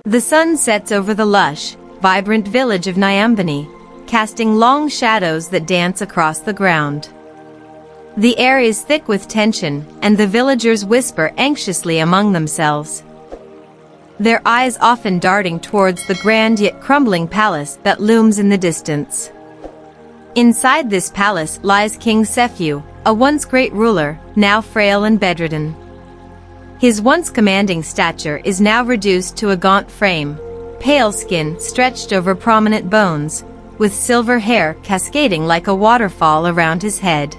The sun sets over the lush, vibrant village of Nyambani, casting long shadows that dance across the ground. The air is thick with tension, and the villagers whisper anxiously among themselves, their eyes often darting towards the grand yet crumbling palace that looms in the distance. Inside this palace lies King Sephew, a once great ruler, now frail and bedridden. His once commanding stature is now reduced to a gaunt frame, pale skin stretched over prominent bones, with silver hair cascading like a waterfall around his head.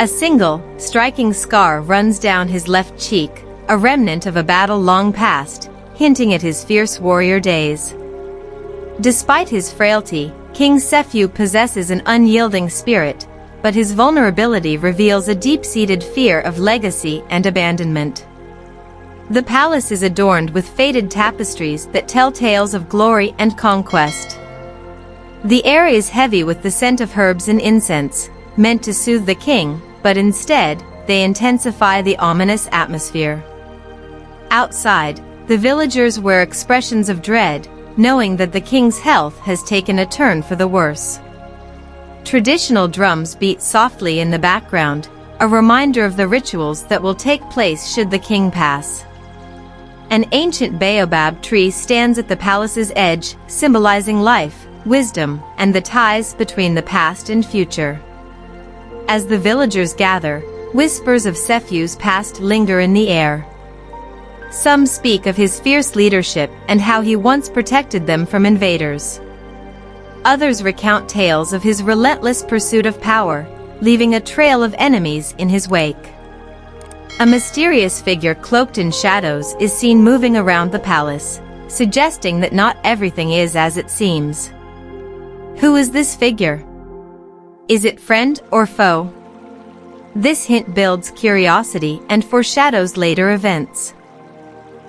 A single, striking scar runs down his left cheek, a remnant of a battle long past, hinting at his fierce warrior days. Despite his frailty, King Sephew possesses an unyielding spirit, but his vulnerability reveals a deep-seated fear of legacy and abandonment. The palace is adorned with faded tapestries that tell tales of glory and conquest. The air is heavy with the scent of herbs and incense, meant to soothe the king, but instead, they intensify the ominous atmosphere. Outside, the villagers wear expressions of dread, knowing that the king's health has taken a turn for the worse. Traditional drums beat softly in the background, a reminder of the rituals that will take place should the king pass. An ancient baobab tree stands at the palace's edge, symbolizing life, wisdom, and the ties between the past and future. As the villagers gather, whispers of Sephew's past linger in the air. Some speak of his fierce leadership and how he once protected them from invaders. Others recount tales of his relentless pursuit of power, leaving a trail of enemies in his wake. A mysterious figure cloaked in shadows is seen moving around the palace, suggesting that not everything is as it seems. Who is this figure? Is it friend or foe? This hint builds curiosity and foreshadows later events.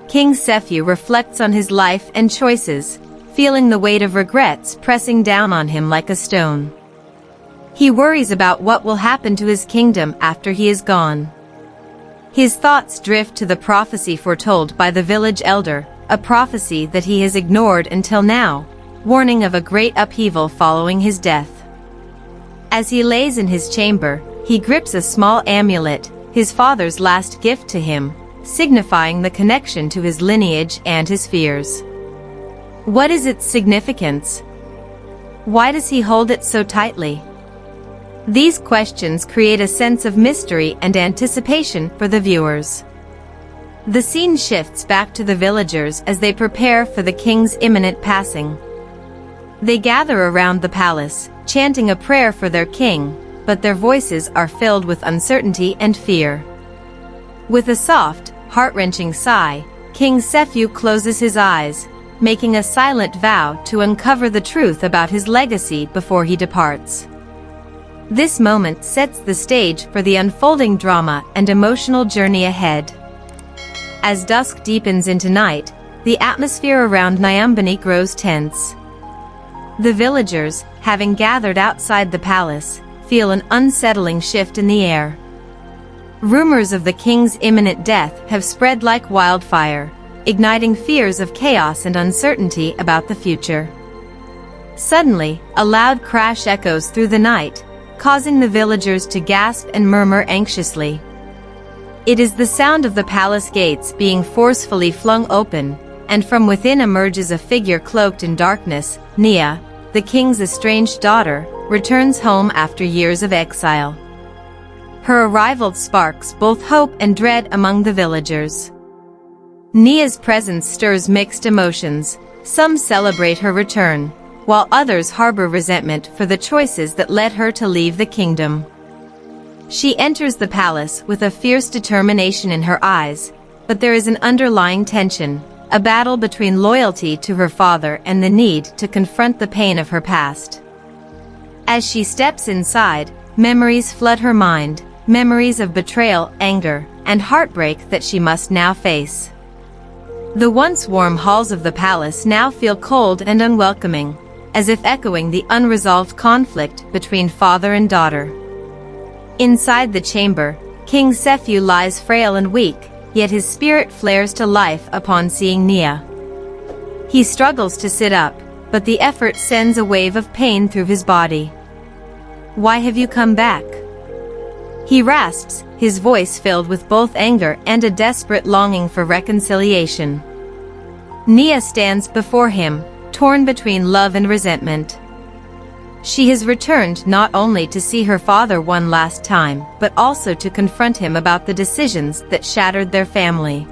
King Sephew reflects on his life and choices, feeling the weight of regrets pressing down on him like a stone. He worries about what will happen to his kingdom after he is gone. His thoughts drift to the prophecy foretold by the village elder, a prophecy that he has ignored until now, warning of a great upheaval following his death. As he lays in his chamber, he grips a small amulet, his father's last gift to him, signifying the connection to his lineage and his fears. What is its significance? Why does he hold it so tightly? These questions create a sense of mystery and anticipation for the viewers. The scene shifts back to the villagers as they prepare for the king's imminent passing. They gather around the palace, chanting a prayer for their king, but their voices are filled with uncertainty and fear. With a soft, heart-wrenching sigh, King Sephew closes his eyes, making a silent vow to uncover the truth about his legacy before he departs. This moment sets the stage for the unfolding drama and emotional journey ahead. As dusk deepens into night, the atmosphere around Nyambani grows tense. The villagers, having gathered outside the palace, feel an unsettling shift in the air. Rumors of the king's imminent death have spread like wildfire, igniting fears of chaos and uncertainty about the future. Suddenly, a loud crash echoes through the night, causing the villagers to gasp and murmur anxiously. It is the sound of the palace gates being forcefully flung open, and from within emerges a figure cloaked in darkness. Nia, the king's estranged daughter, returns home after years of exile. Her arrival sparks both hope and dread among the villagers. Nia's presence stirs mixed emotions. Some celebrate her return, while others harbor resentment for the choices that led her to leave the kingdom. She enters the palace with a fierce determination in her eyes, but there is an underlying tension, a battle between loyalty to her father and the need to confront the pain of her past. As she steps inside, memories flood her mind, memories of betrayal, anger, and heartbreak that she must now face. The once warm halls of the palace now feel cold and unwelcoming, as if echoing the unresolved conflict between father and daughter. Inside the chamber, King Sephew lies frail and weak, yet his spirit flares to life upon seeing Nia. He struggles to sit up, but the effort sends a wave of pain through his body. "Why have you come back?" he rasps, his voice filled with both anger and a desperate longing for reconciliation. Nia stands before him, torn between love and resentment. She has returned not only to see her father one last time, but also to confront him about the decisions that shattered their family.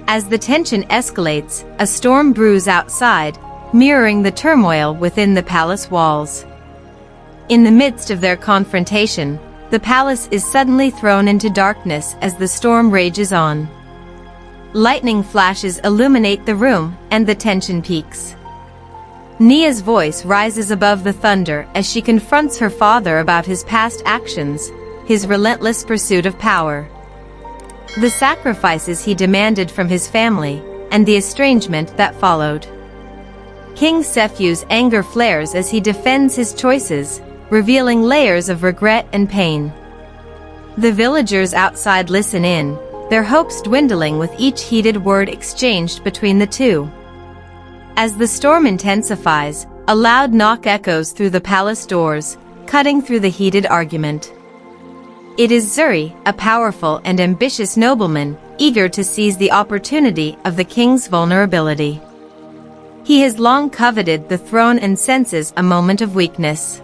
As the tension escalates, a storm brews outside, mirroring the turmoil within the palace walls. In the midst of their confrontation, the palace is suddenly thrown into darkness as the storm rages on. Lightning flashes illuminate the room, and the tension peaks. Nia's voice rises above the thunder as she confronts her father about his past actions, his relentless pursuit of power, the sacrifices he demanded from his family, and the estrangement that followed. King Sefu's anger flares as he defends his choices, revealing layers of regret and pain. The villagers outside listen in, their hopes dwindling with each heated word exchanged between the two. As the storm intensifies, a loud knock echoes through the palace doors, cutting through the heated argument. It is Zuri, a powerful and ambitious nobleman, eager to seize the opportunity of the king's vulnerability. He has long coveted the throne and senses a moment of weakness.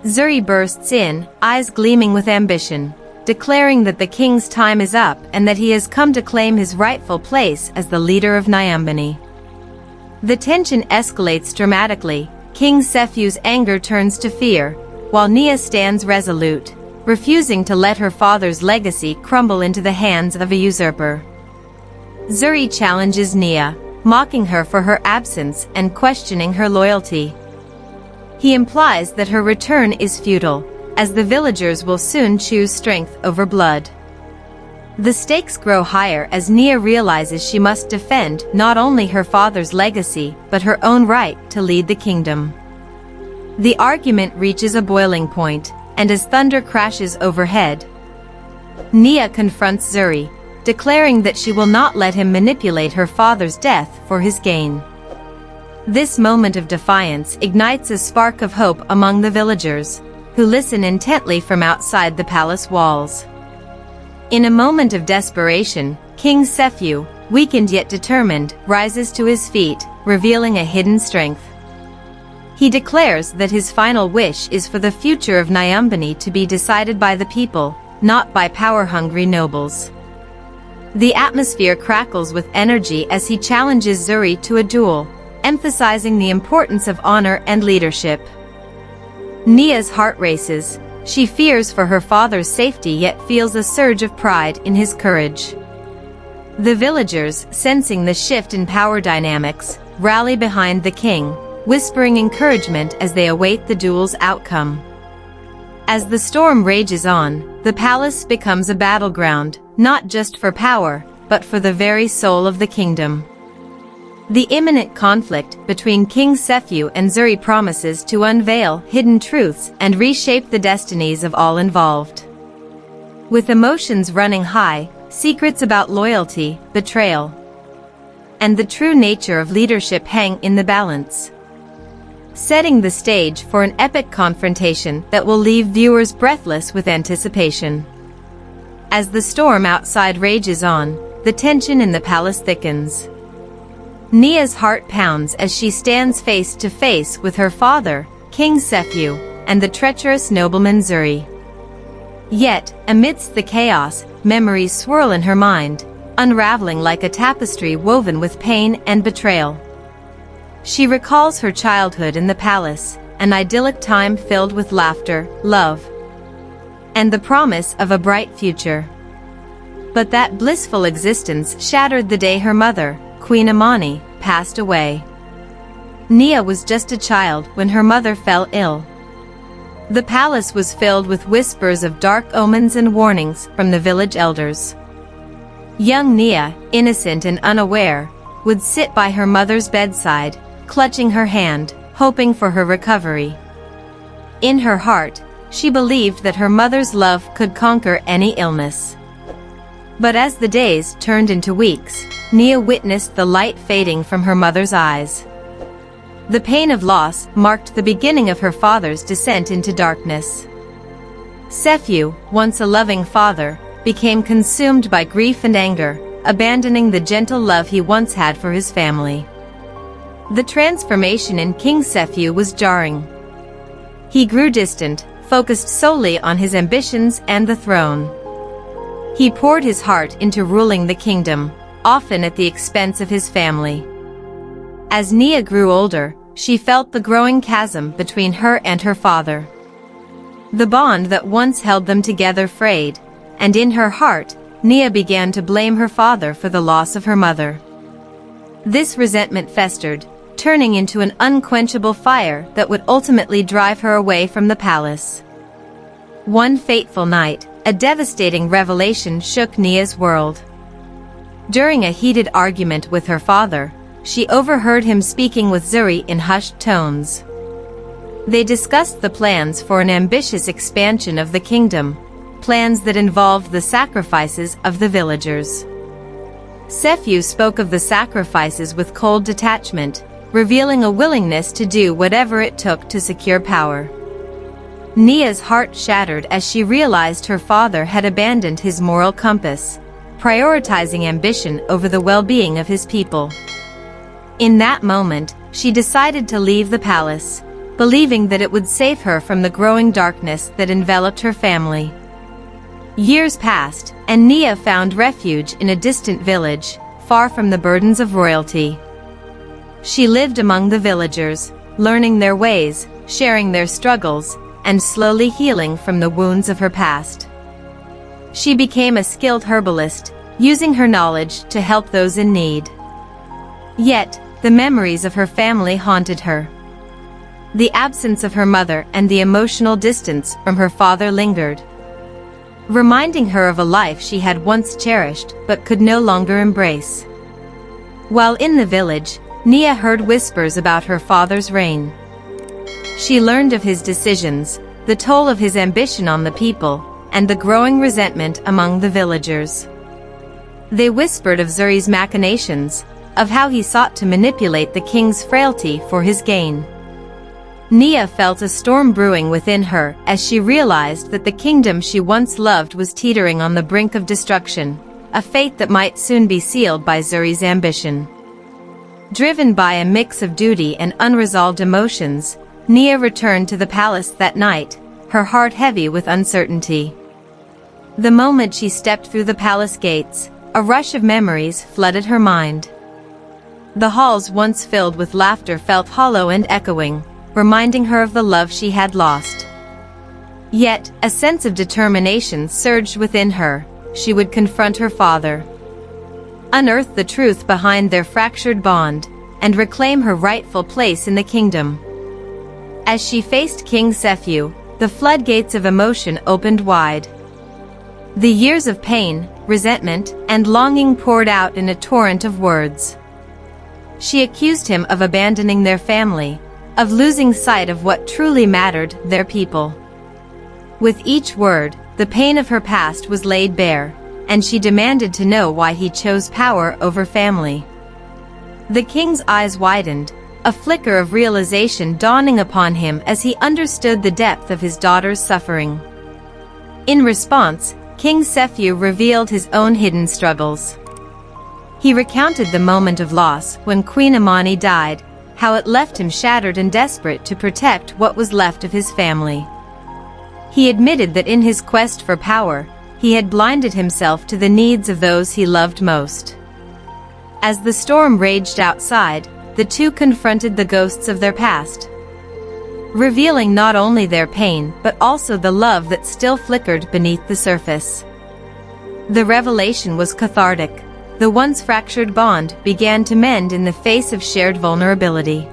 Zuri bursts in, eyes gleaming with ambition, declaring that the king's time is up and that he has come to claim his rightful place as the leader of Nyambani. The tension escalates dramatically, King Sefu's anger turns to fear, while Nia stands resolute, refusing to let her father's legacy crumble into the hands of a usurper. Zuri challenges Nia, mocking her for her absence and questioning her loyalty. He implies that her return is futile, as the villagers will soon choose strength over blood. The stakes grow higher as Nia realizes she must defend not only her father's legacy but her own right to lead the kingdom. The argument reaches a boiling point, and as thunder crashes overhead, Nia confronts Zuri, declaring that she will not let him manipulate her father's death for his gain. This moment of defiance ignites a spark of hope among the villagers, who listen intently from outside the palace walls. In a moment of desperation, King Sefu, weakened yet determined, rises to his feet, revealing a hidden strength. He declares that his final wish is for the future of Nyambani to be decided by the people, not by power-hungry nobles. The atmosphere crackles with energy as he challenges Zuri to a duel, emphasizing the importance of honor and leadership. Nia's heart races. She fears for her father's safety yet feels a surge of pride in his courage. The villagers, sensing the shift in power dynamics, rally behind the king, whispering encouragement as they await the duel's outcome. As the storm rages on, the palace becomes a battleground, not just for power, but for the very soul of the kingdom. The imminent conflict between King Sefu and Zuri promises to unveil hidden truths and reshape the destinies of all involved. With emotions running high, secrets about loyalty, betrayal, and the true nature of leadership hang in the balance, setting the stage for an epic confrontation that will leave viewers breathless with anticipation. As the storm outside rages on, the tension in the palace thickens. Nia's heart pounds as she stands face to face with her father, King Sefu, and the treacherous nobleman Zuri. Yet, amidst the chaos, memories swirl in her mind, unraveling like a tapestry woven with pain and betrayal. She recalls her childhood in the palace, an idyllic time filled with laughter, love, and the promise of a bright future. But that blissful existence shattered the day her mother, Queen Amani, passed away. Nia was just a child when her mother fell ill. The palace was filled with whispers of dark omens and warnings from the village elders. Young Nia, innocent and unaware, would sit by her mother's bedside, clutching her hand, hoping for her recovery. In her heart, she believed that her mother's love could conquer any illness. But as the days turned into weeks, Nia witnessed the light fading from her mother's eyes. The pain of loss marked the beginning of her father's descent into darkness. Sephew, once a loving father, became consumed by grief and anger, abandoning the gentle love he once had for his family. The transformation in King Sephew was jarring. He grew distant, focused solely on his ambitions and the throne. He poured his heart into ruling the kingdom, often at the expense of his family. As Nia grew older, she felt the growing chasm between her and her father. The bond that once held them together frayed, and in her heart, Nia began to blame her father for the loss of her mother. This resentment festered, turning into an unquenchable fire that would ultimately drive her away from the palace. One fateful night, a devastating revelation shook Nia's world. During a heated argument with her father, she overheard him speaking with Zuri in hushed tones. They discussed the plans for an ambitious expansion of the kingdom, plans that involved the sacrifices of the villagers. Sephew spoke of the sacrifices with cold detachment, revealing a willingness to do whatever it took to secure power. Nia's heart shattered as she realized her father had abandoned his moral compass, prioritizing ambition over the well-being of his people. In that moment, she decided to leave the palace, believing that it would save her from the growing darkness that enveloped her family. Years passed, and Nia found refuge in a distant village, far from the burdens of royalty. She lived among the villagers, learning their ways, sharing their struggles, and slowly healing from the wounds of her past. She became a skilled herbalist, using her knowledge to help those in need. Yet, the memories of her family haunted her. The absence of her mother and the emotional distance from her father lingered, reminding her of a life she had once cherished but could no longer embrace. While in the village, Nia heard whispers about her father's reign. She learned of his decisions, the toll of his ambition on the people, and the growing resentment among the villagers. They whispered of Zuri's machinations, of how he sought to manipulate the king's frailty for his gain. Nia felt a storm brewing within her as she realized that the kingdom she once loved was teetering on the brink of destruction, a fate that might soon be sealed by Zuri's ambition. Driven by a mix of duty and unresolved emotions, Nia returned to the palace that night, her heart heavy with uncertainty. The moment she stepped through the palace gates, a rush of memories flooded her mind. The halls once filled with laughter felt hollow and echoing, reminding her of the love she had lost. Yet, a sense of determination surged within her. She would confront her father, unearth the truth behind their fractured bond, and reclaim her rightful place in the kingdom. As she faced King Sephew, the floodgates of emotion opened wide. The years of pain, resentment, and longing poured out in a torrent of words. She accused him of abandoning their family, of losing sight of what truly mattered, their people. With each word, the pain of her past was laid bare, and she demanded to know why he chose power over family. The king's eyes widened, a flicker of realization dawning upon him as he understood the depth of his daughter's suffering. In response, King Sephew revealed his own hidden struggles. He recounted the moment of loss when Queen Amani died, how it left him shattered and desperate to protect what was left of his family. He admitted that in his quest for power, he had blinded himself to the needs of those he loved most. As the storm raged outside, the two confronted the ghosts of their past, revealing not only their pain but also the love that still flickered beneath the surface. The revelation was cathartic. The once fractured bond began to mend in the face of shared vulnerability.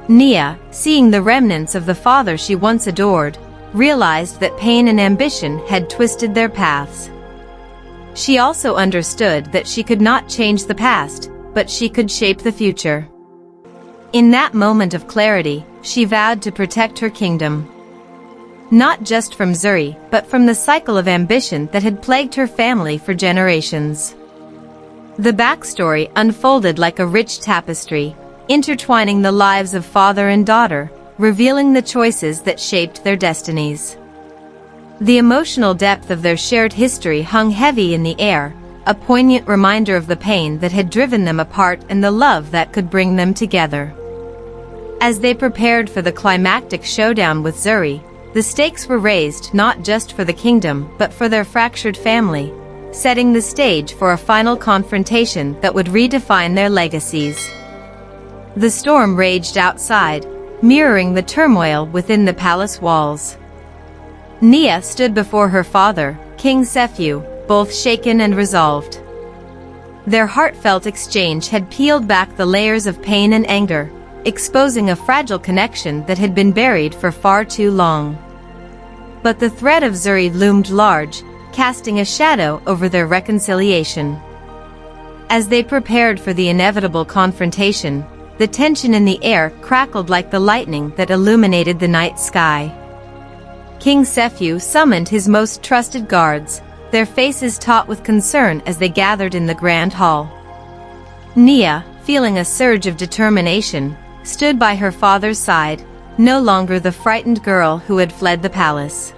Nia, seeing the remnants of the father she once adored, realized that pain and ambition had twisted their paths. She also understood that she could not change the past, but she could shape the future. In that moment of clarity, she vowed to protect her kingdom. not just from Zuri, but from the cycle of ambition that had plagued her family for generations. The backstory unfolded like a rich tapestry, intertwining the lives of father and daughter, revealing the choices that shaped their destinies. The emotional depth of their shared history hung heavy in the air, a poignant reminder of the pain that had driven them apart and the love that could bring them together. As they prepared for the climactic showdown with Zuri, the stakes were raised not just for the kingdom but for their fractured family, setting the stage for a final confrontation that would redefine their legacies. The storm raged outside, mirroring the turmoil within the palace walls. Nia stood before her father, King Sefiu, both shaken and resolved. Their heartfelt exchange had peeled back the layers of pain and anger, exposing a fragile connection that had been buried for far too long. But the threat of Zuri loomed large, casting a shadow over their reconciliation. As they prepared for the inevitable confrontation, the tension in the air crackled like the lightning that illuminated the night sky. King Sefiu summoned his most trusted guards, their faces taut with concern as they gathered in the grand hall. Nia, feeling a surge of determination, stood by her father's side, no longer the frightened girl who had fled the palace.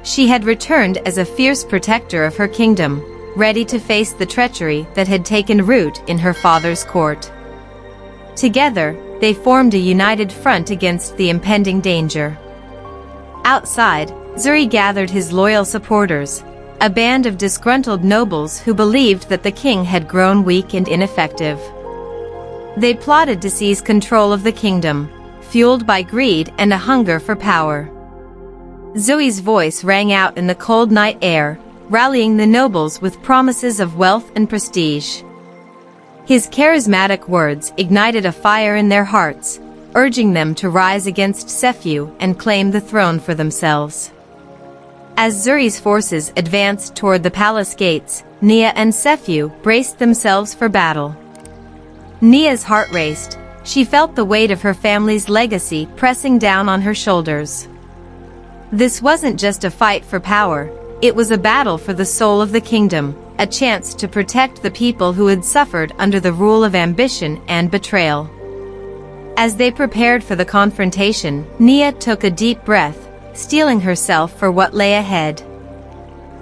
She had returned as a fierce protector of her kingdom, ready to face the treachery that had taken root in her father's court. Together, they formed a united front against the impending danger. Outside, Zuri gathered his loyal supporters, a band of disgruntled nobles who believed that the king had grown weak and ineffective. They plotted to seize control of the kingdom, fueled by greed and a hunger for power. Zuri's voice rang out in the cold night air, rallying the nobles with promises of wealth and prestige. His charismatic words ignited a fire in their hearts, urging them to rise against Sefiu and claim the throne for themselves. As Zuri's forces advanced toward the palace gates, Nia and Sefiu braced themselves for battle. Nia's heart raced. She felt the weight of her family's legacy pressing down on her shoulders. This wasn't just a fight for power, it was a battle for the soul of the kingdom, a chance to protect the people who had suffered under the rule of ambition and betrayal. As they prepared for the confrontation, Nia took a deep breath, steeling herself for what lay ahead.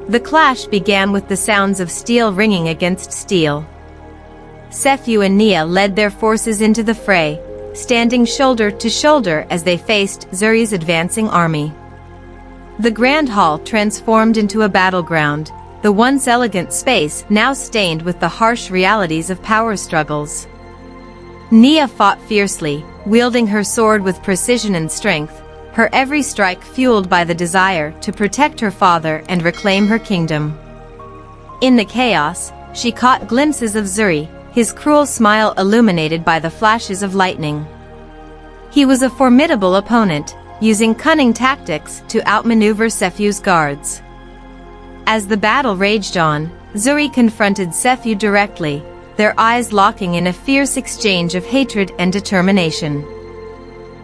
The clash began with the sounds of steel ringing against steel. Sefiu and Nia led their forces into the fray, standing shoulder to shoulder as they faced Zuri's advancing army. The grand hall transformed into a battleground, the once elegant space now stained with the harsh realities of power struggles. Nia fought fiercely, wielding her sword with precision and strength, her every strike fueled by the desire to protect her father and reclaim her kingdom. In the chaos, she caught glimpses of Zuri, his cruel smile illuminated by the flashes of lightning. He was a formidable opponent, using cunning tactics to outmaneuver Sefiu's guards. As the battle raged on, Zuri confronted Sefiu directly, their eyes locking in a fierce exchange of hatred and determination.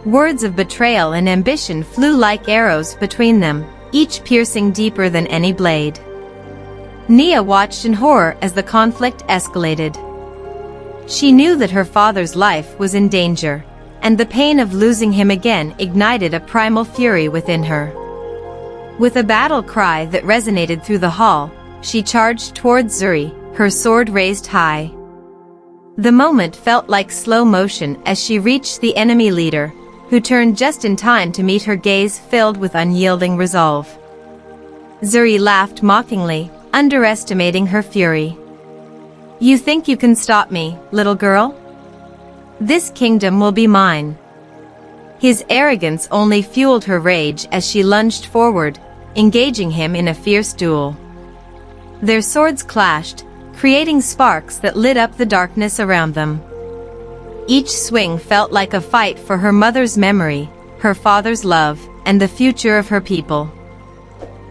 Words of betrayal and ambition flew like arrows between them, each piercing deeper than any blade. Nia watched in horror as the conflict escalated. She knew that her father's life was in danger, and the pain of losing him again ignited a primal fury within her. With a battle cry that resonated through the hall, she charged towards Zuri, her sword raised high. The moment felt like slow motion as she reached the enemy leader, who turned just in time to meet her gaze filled with unyielding resolve. Zuri laughed mockingly, underestimating her fury. "You think you can stop me, little girl? This kingdom will be mine." His arrogance only fueled her rage as she lunged forward, engaging him in a fierce duel. Their swords clashed, creating sparks that lit up the darkness around them. Each swing felt like a fight for her mother's memory, her father's love, and the future of her people.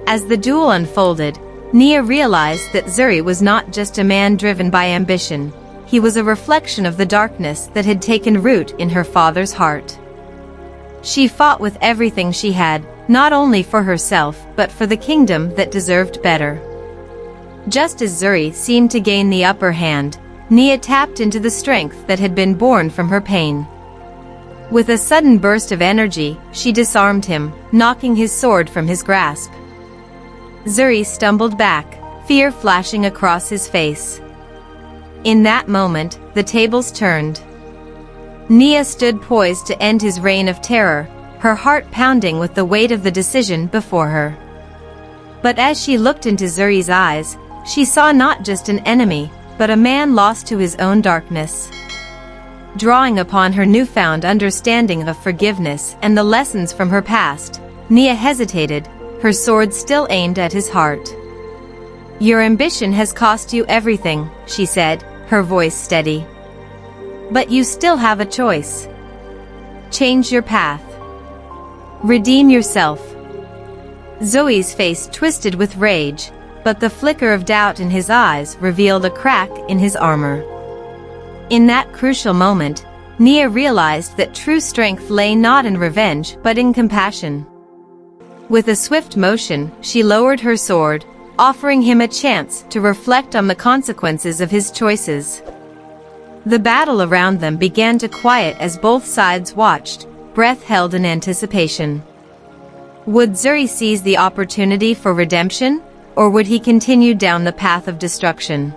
As the duel unfolded, Nia realized that Zuri was not just a man driven by ambition, he was a reflection of the darkness that had taken root in her father's heart. She fought with everything she had, not only for herself but for the kingdom that deserved better. Just as Zuri seemed to gain the upper hand, Nia tapped into the strength that had been born from her pain. With a sudden burst of energy, she disarmed him, knocking his sword from his grasp. Zuri stumbled back, fear flashing across his face. In that moment, the tables turned. Nia stood poised to end his reign of terror, her heart pounding with the weight of the decision before her. But as she looked into Zuri's eyes, she saw not just an enemy, but a man lost to his own darkness. Drawing upon her newfound understanding of forgiveness and the lessons from her past, Nia hesitated, her sword still aimed at his heart. "Your ambition has cost you everything," she said, her voice steady. "But you still have a choice. Change your path. Redeem yourself." Zoe's face twisted with rage, but the flicker of doubt in his eyes revealed a crack in his armor. In that crucial moment, Nia realized that true strength lay not in revenge but in compassion. With a swift motion, she lowered her sword, offering him a chance to reflect on the consequences of his choices. The battle around them began to quiet as both sides watched, breath held in anticipation. Would Zuri seize the opportunity for redemption, or would he continue down the path of destruction?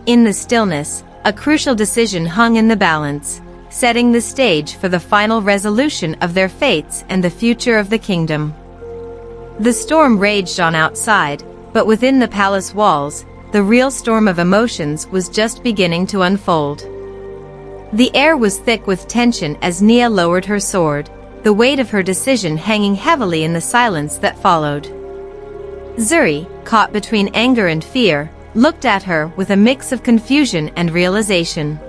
In the stillness, a crucial decision hung in the balance, setting the stage for the final resolution of their fates and the future of the kingdom. The storm raged on outside, but within the palace walls, the real storm of emotions was just beginning to unfold. The air was thick with tension as Nia lowered her sword, the weight of her decision hanging heavily in the silence that followed. Zuri, caught between anger and fear, looked at her with a mix of confusion and realization.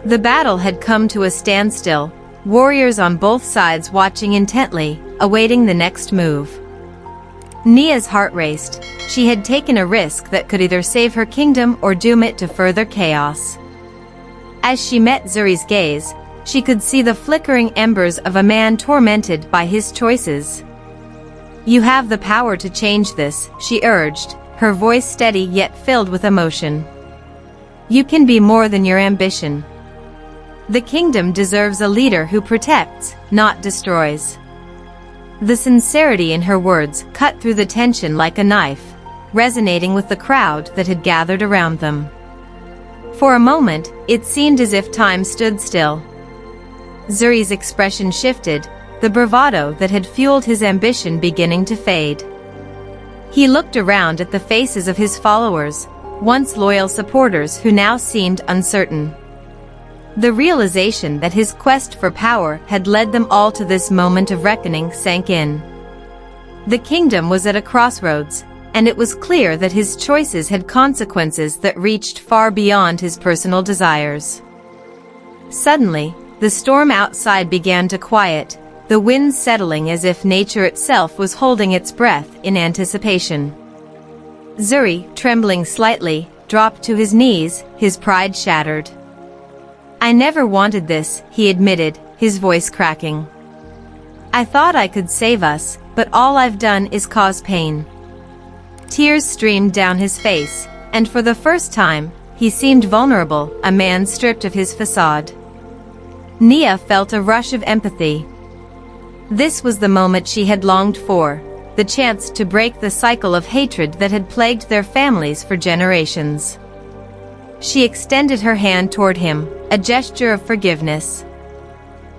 The battle had come to a standstill, warriors on both sides watching intently, awaiting the next move. Nia's heart raced. She had taken a risk that could either save her kingdom or doom it to further chaos. As she met Zuri's gaze, she could see the flickering embers of a man tormented by his choices. "You have the power to change this," she urged, her voice steady yet filled with emotion. "You can be more than your ambition. The kingdom deserves a leader who protects, not destroys." The sincerity in her words cut through the tension like a knife, resonating with the crowd that had gathered around them. For a moment, it seemed as if time stood still. Zuri's expression shifted, the bravado that had fueled his ambition beginning to fade. He looked around at the faces of his followers, once loyal supporters who now seemed uncertain. The realization that his quest for power had led them all to this moment of reckoning sank in. The kingdom was at a crossroads, and it was clear that his choices had consequences that reached far beyond his personal desires. Suddenly, the storm outside began to quiet, the wind settling as if nature itself was holding its breath in anticipation. Zuri, trembling slightly, dropped to his knees, his pride shattered. "I never wanted this," he admitted, his voice cracking. "I thought I could save us, but all I've done is cause pain." Tears streamed down his face, and for the first time, he seemed vulnerable, a man stripped of his facade. Nia felt a rush of empathy. This was the moment she had longed for, the chance to break the cycle of hatred that had plagued their families for generations. She extended her hand toward him, a gesture of forgiveness.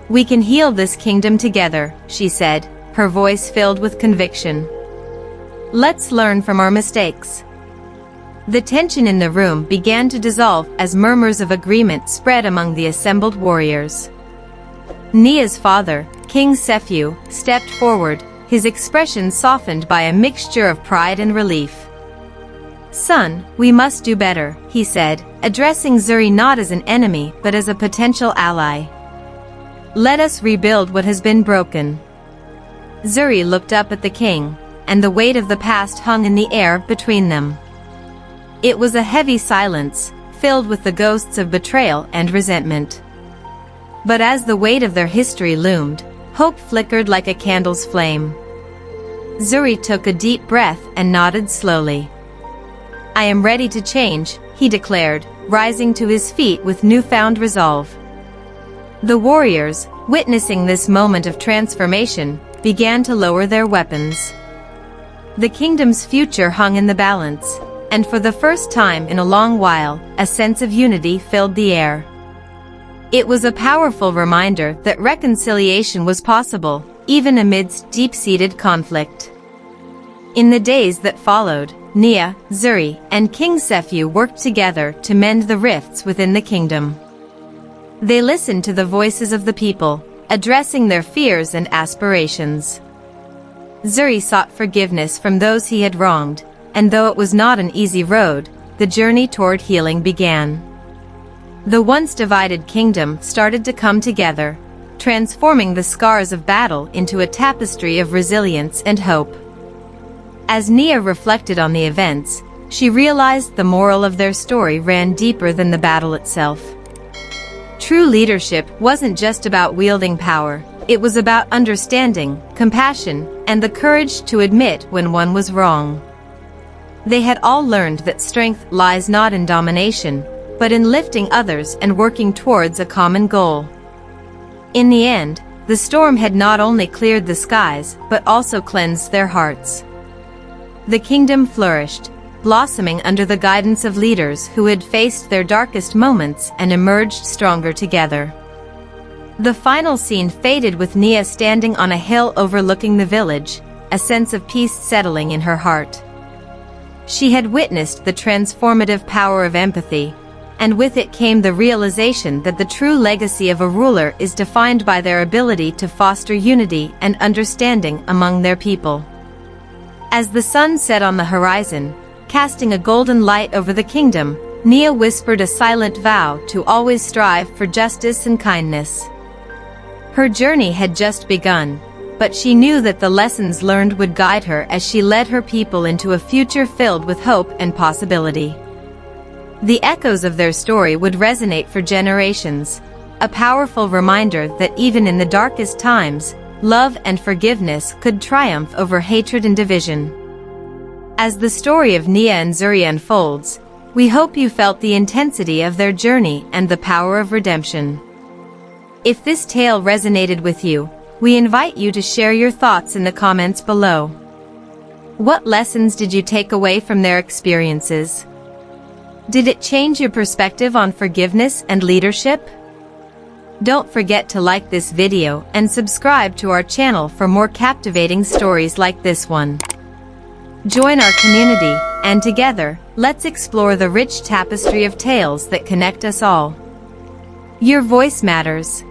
"We can heal this kingdom together," she said, her voice filled with conviction. "Let's learn from our mistakes." The tension in the room began to dissolve as murmurs of agreement spread among the assembled warriors. Nia's father, King Sephu, stepped forward, his expression softened by a mixture of pride and relief. "Son, we must do better," he said, addressing Zuri not as an enemy but as a potential ally. "Let us rebuild what has been broken." Zuri looked up at the king, and the weight of the past hung in the air between them. It was a heavy silence, filled with the ghosts of betrayal and resentment. But as the weight of their history loomed, Hope flickered like a candle's flame. Zuri took a deep breath and nodded slowly. "I am ready to change," he declared, rising to his feet with newfound resolve. The warriors, witnessing this moment of transformation, began to lower their weapons. The kingdom's future hung in the balance, and for the first time in a long while, a sense of unity filled the air. It was a powerful reminder that reconciliation was possible, even amidst deep-seated conflict. In the days that followed, Nia, Zuri, and King Sephu worked together to mend the rifts within the kingdom. They listened to the voices of the people, addressing their fears and aspirations. Zuri sought forgiveness from those he had wronged, and though it was not an easy road, the journey toward healing began. The once divided kingdom started to come together, transforming the scars of battle into a tapestry of resilience and hope. As Nia reflected on the events, she realized the moral of their story ran deeper than the battle itself. True leadership wasn't just about wielding power, it was about understanding, compassion, and the courage to admit when one was wrong. They had all learned that strength lies not in domination, but in lifting others and working towards a common goal. In the end, the storm had not only cleared the skies, but also cleansed their hearts. The kingdom flourished, blossoming under the guidance of leaders who had faced their darkest moments and emerged stronger together. The final scene faded with Nia standing on a hill overlooking the village, a sense of peace settling in her heart. She had witnessed the transformative power of empathy, and with it came the realization that the true legacy of a ruler is defined by their ability to foster unity and understanding among their people. As the sun set on the horizon, casting a golden light over the kingdom, Nia whispered a silent vow to always strive for justice and kindness. Her journey had just begun, but she knew that the lessons learned would guide her as she led her people into a future filled with hope and possibility. The echoes of their story would resonate for generations, a powerful reminder that even in the darkest times, love and forgiveness could triumph over hatred and division. As the story of Nia and Zuri unfolds, we hope you felt the intensity of their journey and the power of redemption. If this tale resonated with you, we invite you to share your thoughts in the comments below. What lessons did you take away from their experiences? Did it change your perspective on forgiveness and leadership? Don't forget to like this video and subscribe to our channel for more captivating stories like this one. Join our community, and together, let's explore the rich tapestry of tales that connect us all. Your voice matters.